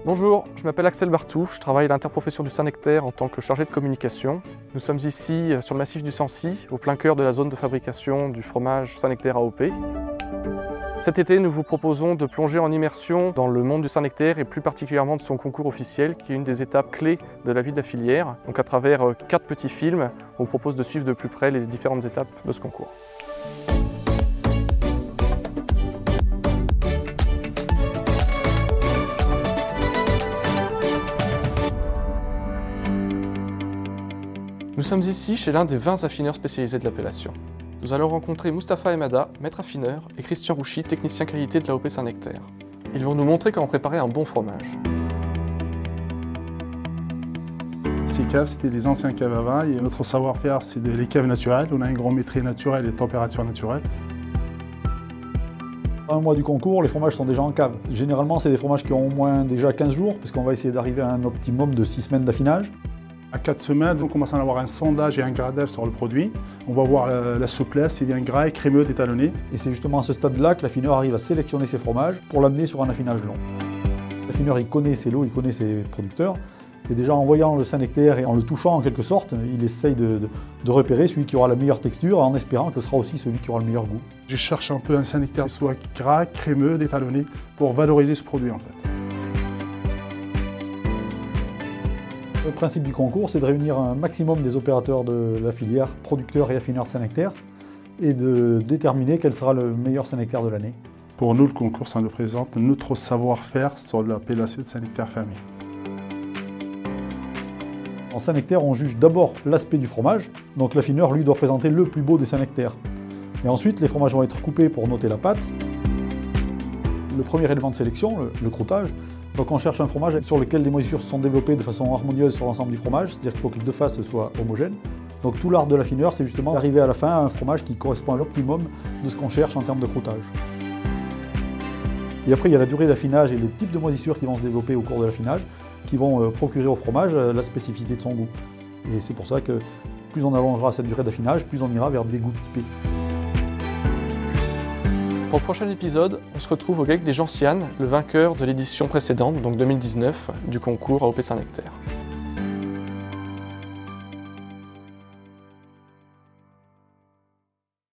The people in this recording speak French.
Bonjour, je m'appelle Axel Bartou, je travaille à l'interprofession du Saint-Nectaire en tant que chargé de communication. Nous sommes ici sur le massif du Sancy, au plein cœur de la zone de fabrication du fromage Saint-Nectaire AOP. Cet été, nous vous proposons de plonger en immersion dans le monde du Saint-Nectaire et plus particulièrement de son concours officiel, qui est une des étapes clés de la vie de la filière. Donc à travers 4 petits films, on vous propose de suivre de plus près les différentes étapes de ce concours. Nous sommes ici chez l'un des 20 affineurs spécialisés de l'appellation. Nous allons rencontrer Mustapha Emada, maître affineur, et Christian Rouchy, technicien qualité de l'AOP Saint-Nectaire. Ils vont nous montrer comment préparer un bon fromage. Ces caves, c'était des anciens caves à vin, et notre savoir-faire, c'est les caves naturelles. On a une grommétrie naturelle et température naturelle. Un mois du concours, les fromages sont déjà en cave. Généralement, c'est des fromages qui ont au moins déjà 15 jours, parce qu'on va essayer d'arriver à un optimum de 6 semaines d'affinage. À 4 semaines, on commence à avoir un sondage et un gradage sur le produit. On va voir la souplesse, c'est bien gras et crémeux d'étalonné. Et c'est justement à ce stade-là que l'affineur arrive à sélectionner ses fromages pour l'amener sur un affinage long. L'affineur, il connaît ses lots, il connaît ses producteurs. Et déjà en voyant le Saint-Nectaire et en le touchant en quelque sorte, il essaye de repérer celui qui aura la meilleure texture en espérant que ce sera aussi celui qui aura le meilleur goût. Je cherche un peu un Saint-Nectaire qui soit gras, crémeux, d'étalonné pour valoriser ce produit en fait. Le principe du concours, c'est de réunir un maximum des opérateurs de la filière, producteurs et affineurs de Saint-Nectaire, et de déterminer quel sera le meilleur Saint-Nectaire de l'année. Pour nous, le concours, ça nous présente notre savoir-faire sur l'appellation de Saint-Nectaire fermier. En Saint-Nectaire, on juge d'abord l'aspect du fromage, donc l'affineur, lui, doit présenter le plus beau des Saint-Nectaires. Et ensuite, les fromages vont être coupés pour noter la pâte. Le premier élément de sélection, le croûtage, donc on cherche un fromage sur lequel les moisissures sont développées de façon harmonieuse sur l'ensemble du fromage, c'est-à-dire qu'il faut que les deux faces soient homogènes. Donc tout l'art de l'affineur, c'est justement d'arriver à la fin à un fromage qui correspond à l'optimum de ce qu'on cherche en termes de croûtage. Et après, il y a la durée d'affinage et les types de moisissures qui vont se développer au cours de l'affinage, qui vont procurer au fromage la spécificité de son goût. Et c'est pour ça que plus on allongera cette durée d'affinage, plus on ira vers des goûts typés. Pour le prochain épisode, on se retrouve au GAEC des Gentianes, le vainqueur de l'édition précédente, donc 2019, du concours AOP Saint-Nectaire.